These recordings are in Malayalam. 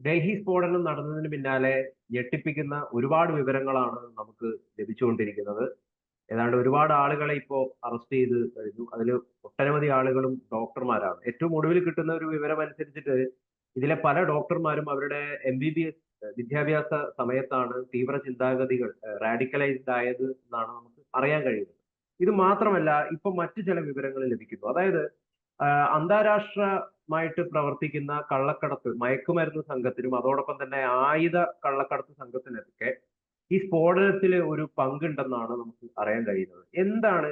ഡൽഹി സ്ഫോടനം നടന്നതിന് പിന്നാലെ ഞെട്ടിപ്പിക്കുന്ന ഒരുപാട് വിവരങ്ങളാണ് നമുക്ക് ലഭിച്ചുകൊണ്ടിരിക്കുന്നത്. ഏതാണ്ട് ഒരുപാട് ആളുകളെ ഇപ്പോൾ അറസ്റ്റ് ചെയ്ത് കഴിഞ്ഞു. അതിൽ ഒട്ടനവധി ആളുകളും ഡോക്ടർമാരാണ്. ഏറ്റവും ഒടുവിൽ കിട്ടുന്ന ഒരു വിവരം അനുസരിച്ചിട്ട് ഇതിലെ പല ഡോക്ടർമാരും അവരുടെ MBBS വിദ്യാഭ്യാസ സമയത്താണ് തീവ്ര ചിന്താഗതികൾ റാഡിക്കലൈസ്ഡ് ആയത് എന്നാണ് നമുക്ക് അറിയാൻ കഴിയുന്നത്. ഇത് മാത്രമല്ല, ഇപ്പൊ മറ്റു ചില വിവരങ്ങൾ ലഭിക്കുന്നു. അതായത് അന്താരാഷ്ട്രമായിട്ട് പ്രവർത്തിക്കുന്ന കള്ളക്കടത്ത് മയക്കുമരുന്ന് സംഘത്തിനും അതോടൊപ്പം തന്നെ ആയുധ കള്ളക്കടത്ത് സംഘത്തിനൊക്കെ ഈ സ്ഫോടനത്തിൽ ഒരു പങ്കുണ്ടെന്നാണ് നമുക്ക് അറിയാൻ കഴിയുന്നത്. എന്താണ്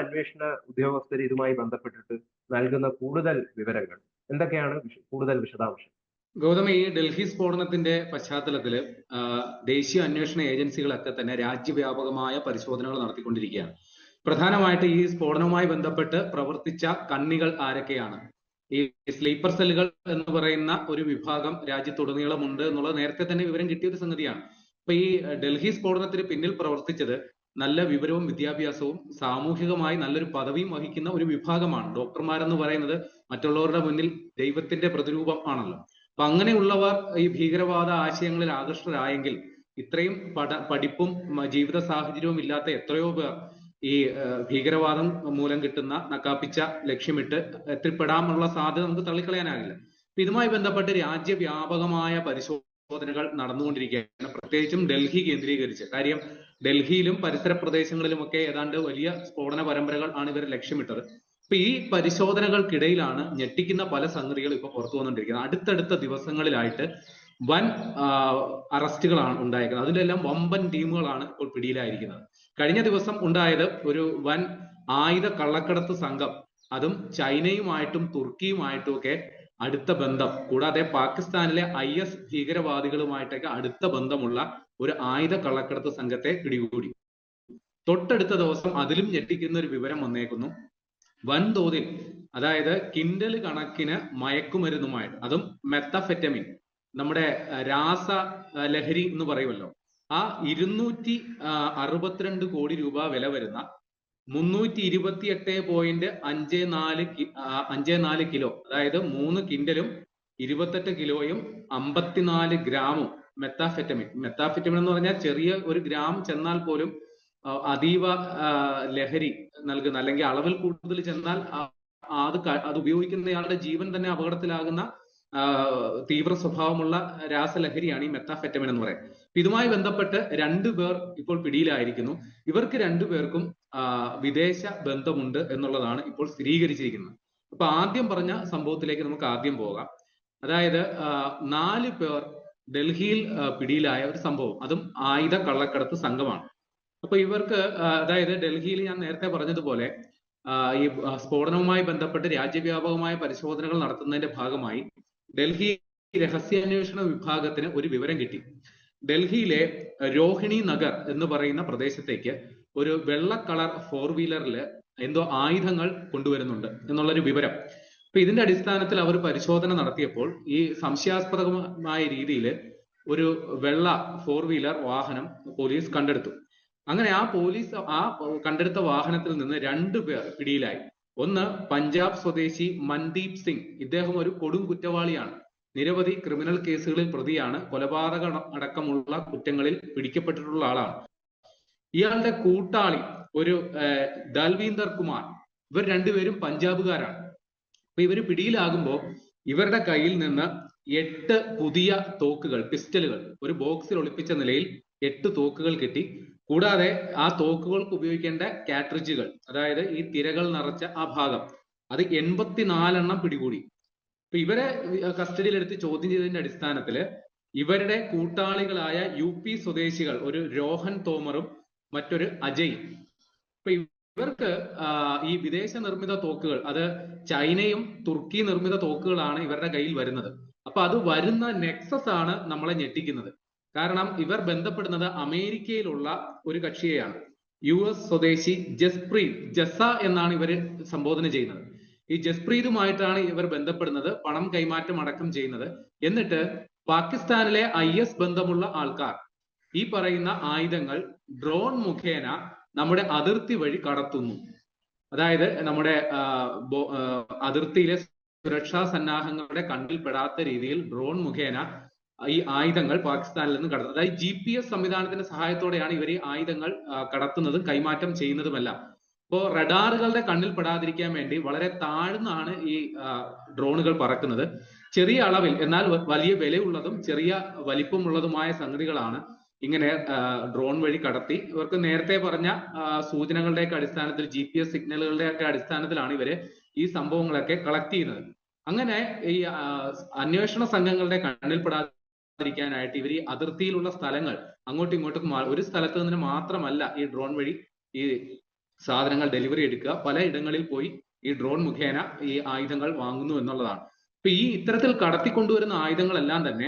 അന്വേഷണ ഉദ്യോഗസ്ഥർ ഇതുമായി ബന്ധപ്പെട്ടിട്ട് നൽകുന്ന കൂടുതൽ വിവരങ്ങൾ? എന്തൊക്കെയാണ് കൂടുതൽ വിശദാംശം? ഗൗതം, ഈ ഡൽഹി സ്ഫോടനത്തിന്റെ പശ്ചാത്തലത്തിൽ ദേശീയ അന്വേഷണ ഏജൻസികളൊക്കെ തന്നെ രാജ്യവ്യാപകമായ പരിശോധനകൾ നടത്തിക്കൊണ്ടിരിക്കുകയാണ്. പ്രധാനമായിട്ട് ഈ സ്ഫോടനവുമായി ബന്ധപ്പെട്ട് പ്രവർത്തിച്ച കണ്ണികൾ ആരൊക്കെയാണ്? ഈ സ്ലീപ്പർ സെല്ലുകൾ എന്ന് പറയുന്ന ഒരു വിഭാഗം രാജ്യത്തുടനീളമുണ്ട് എന്നുള്ളത് നേരത്തെ തന്നെ വിവരം കിട്ടിയ ഒരു സംഗതിയാണ്. അപ്പൊ ഈ ഡൽഹി സ്ഫോടനത്തിന് പിന്നിൽ പ്രവർത്തിച്ചത് നല്ല വിവരവും വിദ്യാഭ്യാസവും സാമൂഹികമായി നല്ലൊരു പദവിയും വഹിക്കുന്ന ഒരു വിഭാഗമാണ്. ഡോക്ടർമാരെന്ന് പറയുന്നത് മറ്റുള്ളവരുടെ മുന്നിൽ ദൈവത്തിന്റെ പ്രതിരൂപം ആണല്ലോ. അപ്പൊ അങ്ങനെയുള്ളവർ ഈ ഭീകരവാദ ആശയങ്ങളിൽ ആകൃഷ്ടരായെങ്കിൽ ഇത്രയും പഠിപ്പും ജീവിത സാഹചര്യവും ഇല്ലാത്ത എത്രയോ പേർ ഈ ഭീകരവാദം മൂലം കിട്ടുന്ന നക്കാപ്പിച്ച ലക്ഷ്യമിട്ട് എത്തിപ്പെടാനുള്ള സാധ്യത നമുക്ക് തള്ളിക്കളയാനാകില്ല. ഇതുമായി ബന്ധപ്പെട്ട് രാജ്യവ്യാപകമായ പരിശോധനകൾ നടന്നുകൊണ്ടിരിക്കുകയാണ്, പ്രത്യേകിച്ചും ഡൽഹി കേന്ദ്രീകരിച്ച്. കാര്യം ഡൽഹിയിലും പരിസര പ്രദേശങ്ങളിലുമൊക്കെ ഏതാണ്ട് വലിയ സ്ഫോടന പരമ്പരകൾ ആണ് ഇവർ ലക്ഷ്യമിട്ടത്. അപ്പൊ ഈ പരിശോധനകൾക്കിടയിലാണ് ഞെട്ടിക്കുന്ന പല സംഗതികളും ഇപ്പൊ പുറത്തു വന്നുകൊണ്ടിരിക്കുന്നത്. അടുത്തടുത്ത ദിവസങ്ങളിലായിട്ട് വൻ അറസ്റ്റുകളാണ് ഉണ്ടായിരിക്കുന്നത്. അതിലെല്ലാം വമ്പൻ ടീമുകളാണ് ഇപ്പോൾ പിടിയിലായിരിക്കുന്നത്. കഴിഞ്ഞ ദിവസം ഉണ്ടായത് ഒരു വൻ ആയുധ കള്ളക്കടത്ത് സംഘം, അതും ചൈനയുമായിട്ടും തുർക്കിയുമായിട്ടും ഒക്കെ അടുത്ത ബന്ധം, കൂടാതെ പാകിസ്ഥാനിലെ IS ഭീകരവാദികളുമായിട്ടൊക്കെ അടുത്ത ബന്ധമുള്ള ഒരു ആയുധ കള്ളക്കടത്ത് സംഘത്തെ പിടികൂടി. തൊട്ടടുത്ത ദിവസം അതിലും ഞെട്ടിക്കുന്ന ഒരു വിവരം വന്നേക്കുന്നു. വൻതോതിൽ, അതായത് കിൻഡൽ കണക്കിന് മയക്കുമരുന്നുമായിട്ട്, അതും മെത്തഫെറ്റമിൻ, നമ്മുടെ രാസ ലഹരി എന്ന് പറയുമല്ലോ, ആ 262 കോടി രൂപ വില വരുന്ന 328.54 കിലോ, അതായത് 3 കിൻഡലും 28 കിലോയും 54 ഗ്രാമും മെത്താഫെറ്റമിൻ. മെത്താഫെറ്റമിൻ എന്ന് പറഞ്ഞാൽ ചെറിയ ഒരു ഗ്രാം ചെന്നാൽ പോലും അതീവ ലഹരി നൽകുന്ന, അല്ലെങ്കിൽ അളവിൽ കൂടുതൽ ചെന്നാൽ അത് ഉപയോഗിക്കുന്നയാളുടെ ജീവൻ തന്നെ അപകടത്തിലാകുന്ന തീവ്ര സ്വഭാവമുള്ള രാസലഹരിയാണ് ഈ മെത്താഫെറ്റമിൻ എന്ന് പറയുന്നത്. ഇതുമായി ബന്ധപ്പെട്ട് 2 പേർ ഇപ്പോൾ പിടിയിലായിരിക്കുന്നു. ഇവർക്ക് 2 പേർക്കും വിദേശ ബന്ധമുണ്ട് എന്നുള്ളതാണ് ഇപ്പോൾ സ്ഥിരീകരിച്ചിരിക്കുന്നത്. അപ്പൊ ആദ്യം പറഞ്ഞ സംഭവത്തിലേക്ക് നമുക്ക് ആദ്യം പോകാം. അതായത് 4 പേർ ഡൽഹിയിൽ പിടിയിലായ ഒരു സംഭവം, അതും ആയുധ കള്ളക്കടത്ത് സംഘമാണ്. അപ്പൊ ഇവർക്ക്, അതായത് ഡൽഹിയിൽ ഞാൻ നേരത്തെ പറഞ്ഞതുപോലെ ഈ സ്ഫോടനവുമായി ബന്ധപ്പെട്ട് രാജ്യവ്യാപകമായ പരിശോധനകൾ നടത്തുന്നതിന്റെ ഭാഗമായി ഡൽഹി രഹസ്യാന്വേഷണ വിഭാഗത്തിന് ഒരു വിവരം കിട്ടി. ഡൽഹിയിലെ രോഹിണി നഗർ എന്ന് പറയുന്ന പ്രദേശത്തേക്ക് ഒരു വെള്ള കളർ 4 വീലറിൽ എന്തോ ആയുധങ്ങൾ കൊണ്ടുവരുന്നുണ്ട് എന്നുള്ളൊരു വിവരം. അപ്പൊ ഇതിന്റെ അടിസ്ഥാനത്തിൽ അവർ പരിശോധന നടത്തിയപ്പോൾ ഈ സംശയാസ്പദമായ രീതിയിൽ ഒരു വെള്ള 4 വീലർ വാഹനം പോലീസ് കണ്ടെടുത്തു. അങ്ങനെ ആ കണ്ടെടുത്ത വാഹനത്തിൽ നിന്ന് 2 പേർ പിടിയിലായി. ഒന്ന് പഞ്ചാബ് സ്വദേശി മൻദീപ് സിംഗ്. ഇദ്ദേഹം ഒരു കൊടും കുറ്റവാളിയാണ്, നിരവധി ക്രിമിനൽ കേസുകളിൽ പ്രതിയാണ്, കൊലപാതക അടക്കമുള്ള കുറ്റങ്ങളിൽ പിടിക്കപ്പെട്ടിട്ടുള്ള ആളാണ്. ഇയാളുടെ കൂട്ടാളി ഒരു ദൽവീന്ദർ കുമാർ. ഇവർ 2 പേരും പഞ്ചാബുകാരാണ്. അപ്പൊ ഇവര് പിടിയിലാകുമ്പോൾ ഇവരുടെ കയ്യിൽ നിന്ന് 8 പുതിയ തോക്കുകൾ, പിസ്റ്റലുകൾ, ഒരു ബോക്സിൽ ഒളിപ്പിച്ച നിലയിൽ 8 തോക്കുകൾ കിട്ടി. കൂടാതെ ആ തോക്കുകൾക്ക് ഉപയോഗിക്കേണ്ട കാട്രിഡ്ജുകൾ, അതായത് ഈ തിരകൾ നിറച്ച ആ ഭാഗം, അത് 84 എണ്ണം പിടികൂടി. അപ്പൊ ഇവരെ കസ്റ്റഡിയിലെടുത്ത് ചോദ്യം ചെയ്തതിന്റെ അടിസ്ഥാനത്തിൽ ഇവരുടെ കൂട്ടാളികളായ UP സ്വദേശികൾ, ഒരു രോഹൻ തോമറും മറ്റൊരു അജയും, അപ്പൊ ഇവർക്ക് ഈ വിദേശ നിർമ്മിത തോക്കുകൾ, അത് ചൈനയും തുർക്കി നിർമ്മിത തോക്കുകളാണ് ഇവരുടെ കയ്യിൽ വരുന്നത്. അപ്പൊ അത് വരുന്ന നെക്സസ് ആണ് നമ്മളെ ഞെട്ടിക്കുന്നത്. കാരണം ഇവർ ബന്ധപ്പെടുന്നത് അമേരിക്കയിലുള്ള ഒരു കക്ഷിയെയാണ്. US സ്വദേശി ജസ എന്നാണ് ഇവര് സംബോധന ചെയ്യുന്നത്. ഈ ജസ്പ്രീതുമായിട്ടാണ് ഇവർ ബന്ധപ്പെടുന്നത്, പണം കൈമാറ്റം അടക്കം ചെയ്യുന്നത്. എന്നിട്ട് പാകിസ്ഥാനിലെ IS ബന്ധമുള്ള ആൾക്കാർ ഈ പറയുന്ന ആയുധങ്ങൾ ഡ്രോൺ മുഖേന നമ്മുടെ അതിർത്തി വഴി കടത്തുന്നു. അതായത് നമ്മുടെ അതിർത്തിയിലെ സുരക്ഷാ സന്നാഹങ്ങളുടെ കണ്ണിൽപ്പെടാത്ത രീതിയിൽ ഡ്രോൺ മുഖേന ഈ ആയുധങ്ങൾ പാകിസ്ഥാനിൽ നിന്ന് കടത്തുന്നത്. അതായത് GPS സംവിധാനത്തിന്റെ സഹായത്തോടെയാണ് ഇവർ ഈ ആയുധങ്ങൾ കടത്തുന്നതും കൈമാറ്റം ചെയ്യുന്നതുമെല്ലാം. ഇപ്പോ റഡാറുകളുടെ കണ്ണിൽ പെടാതിരിക്കാൻ വേണ്ടി വളരെ താഴ്ന്നാണ് ഈ ഡ്രോണുകൾ പറക്കുന്നത്. ചെറിയ അളവിൽ എന്നാൽ വലിയ വിലയുള്ളതും ചെറിയ വലിപ്പമുള്ളതുമായ സംഗതികളാണ് ഇങ്ങനെ ഡ്രോൺ വഴി കടത്തി ഇവർക്ക് നേരത്തെ പറഞ്ഞ സൂചനകളുടെയൊക്കെ അടിസ്ഥാനത്തിൽ GPS സിഗ്നലുകളുടെയൊക്കെ അടിസ്ഥാനത്തിലാണ് ഇവര് ഈ സംഭവങ്ങളൊക്കെ കളക്ട് ചെയ്യുന്നത്. അങ്ങനെ ഈ അന്വേഷണ സംഘങ്ങളുടെ കണ്ണിൽപ്പെടാതിരിക്കാനായിട്ട് ഇവർ ഈ അതിർത്തിയിലുള്ള സ്ഥലങ്ങൾ അങ്ങോട്ടും ഇങ്ങോട്ടും ഒരു സ്ഥലത്ത് നിന്ന് മാത്രമല്ല ഈ ഡ്രോൺ വഴി ഈ സാധനങ്ങൾ ഡെലിവറി എടുക്കുക, പല ഇടങ്ങളിൽ പോയി ഈ ഡ്രോൺ മുഖേന ഈ ആയുധങ്ങൾ വാങ്ങുന്നു എന്നുള്ളതാണ്. ഇപ്പൊ ഈ ഇത്തരത്തിൽ കടത്തിക്കൊണ്ടുവരുന്ന ആയുധങ്ങളെല്ലാം തന്നെ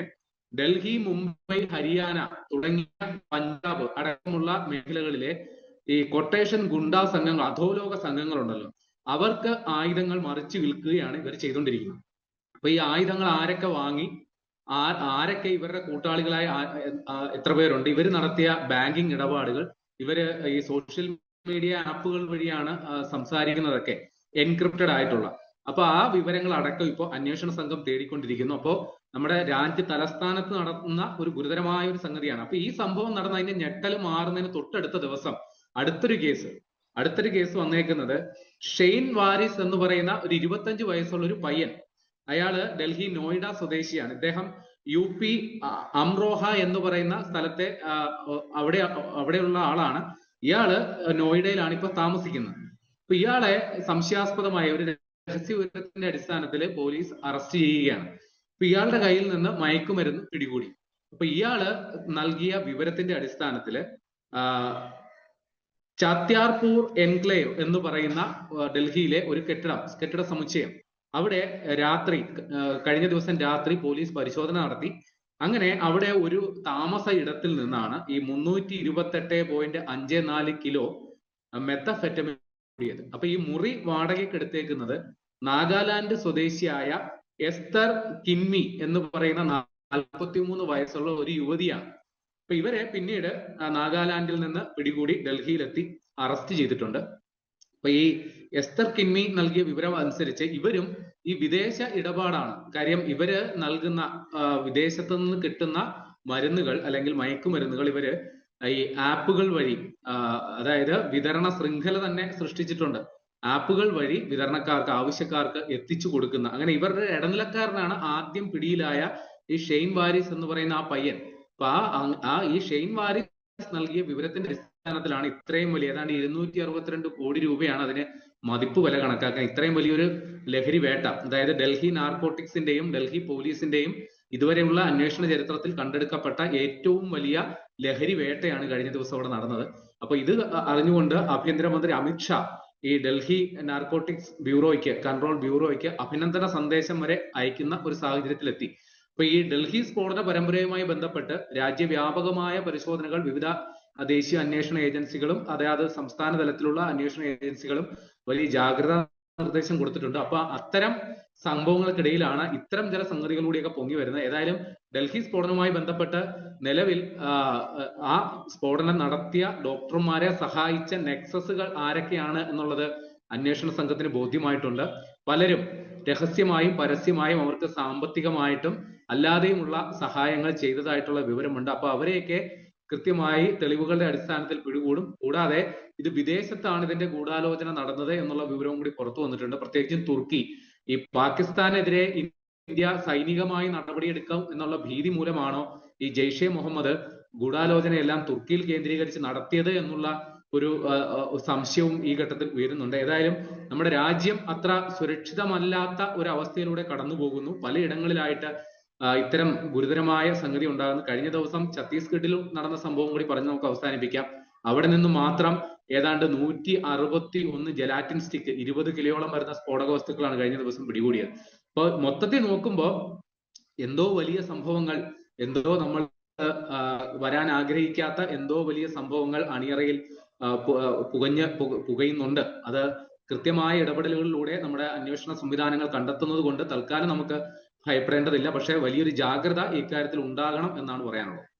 ഡൽഹി, മുംബൈ, ഹരിയാന തുടങ്ങിയ പഞ്ചാബ് അടക്കമുള്ള മേഖലകളിലെ ഈ കൊട്ടേഷൻ ഗുണ്ടാ സംഘങ്ങൾ, അധോലോക സംഘങ്ങളുണ്ടല്ലോ, അവർക്ക് ആയുധങ്ങൾ മറിച്ച് വിൽക്കുകയാണ് ഇവർ ചെയ്തുകൊണ്ടിരിക്കുന്നത്. അപ്പൊ ഈ ആയുധങ്ങൾ ആരൊക്കെ വാങ്ങി, ആരൊക്കെ ഇവരുടെ കൂട്ടാളികളായ എത്ര പേരുണ്ട്, ഇവർ നടത്തിയ ബാങ്കിങ് ഇടപാടുകൾ, ഇവര് ഈ സോഷ്യൽ മീഡിയ ആപ്പുകൾ വഴിയാണ് സംസാരിക്കുന്നതൊക്കെ എൻക്രിപ്റ്റഡ് ആയിട്ടുള്ള. അപ്പൊ ആ വിവരങ്ങൾ അടക്കം ഇപ്പോൾ അന്വേഷണ സംഘം തേടിക്കൊണ്ടിരിക്കുന്നു. അപ്പോൾ നമ്മുടെ രാജ്യ തലസ്ഥാനത്ത് നടത്തുന്ന ഒരു ഗുരുതരമായ ഒരു സംഗതിയാണ്. അപ്പൊ ഈ സംഭവം നടന്ന അതിന്റെ ഞെട്ടൽ മാറുന്നതിന് തൊട്ടടുത്ത ദിവസം അടുത്തൊരു കേസ് വന്നേക്കുന്നത് ഷെയ്ൻ വാരിസ് എന്ന് പറയുന്ന ഒരു 25 വയസ്സുള്ള ഒരു പയ്യൻ. അയാള് ഡൽഹി നോയിഡ സ്വദേശിയാണ്. ഇദ്ദേഹം UP അംറോഹ എന്ന് പറയുന്ന സ്ഥലത്തെ അവിടെയുള്ള ആളാണ്. ഇയാള് നോയിഡയിലാണ് ഇപ്പൊ താമസിക്കുന്നത്. അപ്പൊ ഇയാളെ സംശയാസ്പദമായ ഒരു രഹസ്യവിവരത്തിന്റെ അടിസ്ഥാനത്തിൽ പോലീസ് അറസ്റ്റ് ചെയ്യുകയാണ്. അപ്പൊ ഇയാളുടെ കയ്യിൽ നിന്ന് മയക്കുമരുന്ന് പിടികൂടി. അപ്പൊ ഇയാള് നൽകിയ വിവരത്തിന്റെ അടിസ്ഥാനത്തില് ചാത്യാർപൂർ എൻക്ലേവ് എന്ന് പറയുന്ന ഡൽഹിയിലെ ഒരു കെട്ടിട സമുച്ചയം, അവിടെ കഴിഞ്ഞ ദിവസം രാത്രി പോലീസ് പരിശോധന നടത്തി. അങ്ങനെ അവിടെ ഒരു താമസ ഇടത്തിൽ നിന്നാണ് ഈ 328.54 കിലോ മെത്തഫെറ്റമിൻ കൂടിയത്. അപ്പൊ ഈ മുറി വാടകയ്ക്ക് എടുത്തേക്കുന്നത് നാഗാലാൻഡ് സ്വദേശിയായ എസ്തർ കിൻമി എന്ന് പറയുന്ന 43 വയസ്സുള്ള ഒരു യുവതിയാണ്. അപ്പൊ ഇവരെ പിന്നീട് നാഗാലാൻഡിൽ നിന്ന് പിടികൂടി ഡൽഹിയിലെത്തി അറസ്റ്റ് ചെയ്തിട്ടുണ്ട്. അപ്പൊ ഈ എസ്തർ കിൻമി നൽകിയ വിവരം അനുസരിച്ച് ഇവരും ഈ വിദേശ ഇടപാടാണ്. കാര്യം ഇവര് നൽകുന്ന വിദേശത്തു നിന്ന് കിട്ടുന്ന മരുന്നുകൾ അല്ലെങ്കിൽ മയക്കുമരുന്നുകൾ ഇവര് ഈ ആപ്പുകൾ വഴി, അതായത് വിതരണ ശൃംഖല തന്നെ സൃഷ്ടിച്ചിട്ടുണ്ട്. ആപ്പുകൾ വഴി വിതരണക്കാർക്ക്, ആവശ്യക്കാർക്ക് എത്തിച്ചു കൊടുക്കുന്ന, അങ്ങനെ ഇവരുടെ ഇടനിലക്കാരനാണ് ആദ്യം പിടിയിലായ ഈ ഷെയ്ൻ വാരിസ് എന്ന് പറയുന്ന ആ പയ്യൻ. അപ്പൊ ഈ ഷെയ്ൻ വാരിസ് നൽകിയ വിവരത്തിന്റെ അടിസ്ഥാനത്തിലാണ് ഇത്രയും വലിയ ഏതാണ്ട് 262 കോടി രൂപയാണ് അതിന് മതിപ്പ് വില കണക്കാക്കാൻ. ഇത്രയും വലിയൊരു ലഹരി വേട്ട, അതായത് ഡൽഹി നാർക്കോട്ടിക്സിന്റെയും ഡൽഹി പോലീസിന്റെയും ഇതുവരെയുള്ള അന്വേഷണ ചരിത്രത്തിൽ കണ്ടെടുക്കപ്പെട്ട ഏറ്റവും വലിയ ലഹരി വേട്ടയാണ് കഴിഞ്ഞ ദിവസം അവിടെ നടന്നത്. അപ്പൊ ഇത് അറിഞ്ഞുകൊണ്ട് ആഭ്യന്തരമന്ത്രി അമിത്ഷാ ഈ ഡൽഹി നാർക്കോട്ടിക്സ് കൺട്രോൾ ബ്യൂറോയ്ക്ക് അഭിനന്ദന സന്ദേശം വരെ അയക്കുന്ന ഒരു സാഹചര്യത്തിലെത്തി. അപ്പൊ ഈ ഡൽഹി സ്ഫോടന പരമ്പരയുമായി ബന്ധപ്പെട്ട് രാജ്യവ്യാപകമായ പരിശോധനകൾ വിവിധ ദേശീയ അന്വേഷണ ഏജൻസികളും അതായത് സംസ്ഥാന തലത്തിലുള്ള അന്വേഷണ ഏജൻസികളും വലിയ ജാഗ്രതാ നിർദ്ദേശം കൊടുത്തിട്ടുണ്ട്. അപ്പൊ അത്തരം സംഭവങ്ങൾക്കിടയിലാണ് ഇത്തരം ചില സംഗതികളിലൂടെയൊക്കെ പൊങ്ങി വരുന്നത്. ഏതായാലും ഡൽഹി സ്ഫോടനവുമായി ബന്ധപ്പെട്ട് നിലവിൽ ആ സ്ഫോടനം നടത്തിയ ഡോക്ടർമാരെ സഹായിച്ച നെക്സസുകൾ ആരൊക്കെയാണ് എന്നുള്ളത് അന്വേഷണ സംഘത്തിന് ബോധ്യമായിട്ടുണ്ട്. പലരും രഹസ്യമായും പരസ്യമായും അവർക്ക് സാമ്പത്തികമായിട്ടും അല്ലാതെയുമുള്ള സഹായങ്ങൾ ചെയ്തതായിട്ടുള്ള വിവരമുണ്ട്. അപ്പൊ അവരെയൊക്കെ കൃത്യമായി തെളിവുകളുടെ അടിസ്ഥാനത്തിൽ പിടികൂടും. കൂടാതെ ഇത് വിദേശത്താണ് ഇതിന്റെ ഗൂഢാലോചന നടന്നത് എന്നുള്ള വിവരവും കൂടി പുറത്തു വന്നിട്ടുണ്ട്. പ്രത്യേകിച്ചും തുർക്കി ഈ പാകിസ്ഥാനെതിരെ ഇന്ത്യ സൈനികമായി നടപടിയെടുക്കാം എന്നുള്ള ഭീതി മൂലമാണോ ഈ ജെയ്ഷെ മുഹമ്മദ് ഗൂഢാലോചനയെല്ലാം തുർക്കിയിൽ കേന്ദ്രീകരിച്ച് നടത്തിയത് എന്നുള്ള ഒരു സംശയവും ഈ ഘട്ടത്തിൽ ഉയരുന്നുണ്ട്. ഏതായാലും നമ്മുടെ രാജ്യം അത്ര സുരക്ഷിതമല്ലാത്ത ഒരു അവസ്ഥയിലൂടെ കടന്നു പോകുന്നു. പലയിടങ്ങളിലായിട്ട് ഇത്തരം ഗുരുതരമായ സംഗതി ഉണ്ടാകുന്നു. കഴിഞ്ഞ ദിവസം ഛത്തീസ്ഗഡിലും നടന്ന സംഭവം കൂടി പറഞ്ഞ് നമുക്ക് അവസാനിപ്പിക്കാം. അവിടെ നിന്ന് മാത്രം ഏതാണ്ട് 161 ജലാറ്റിൻ സ്റ്റിക്ക് 20 കിലോയോളം വരുന്ന സ്ഫോടക വസ്തുക്കളാണ് കഴിഞ്ഞ ദിവസം പിടികൂടിയത്. അപ്പൊ മൊത്തത്തിൽ നോക്കുമ്പോൾ എന്തോ വലിയ സംഭവങ്ങൾ, എന്തോ നമ്മൾ വരാൻ ആഗ്രഹിക്കാത്ത എന്തോ വലിയ സംഭവങ്ങൾ അണിയറയിൽ പുകയുന്നുണ്ട്. അത് കൃത്യമായ ഇടപെടലുകളിലൂടെ നമ്മുടെ അന്വേഷണ സംവിധാനങ്ങൾ കണ്ടെത്തുന്നത് കൊണ്ട് തൽക്കാലം നമുക്ക് ഭയപ്പെടേണ്ടതില്ല. പക്ഷെ വലിയൊരു ജാഗ്രത ഇക്കാര്യത്തിൽ ഉണ്ടാകണം എന്നാണ് പറയാനുള്ളത്.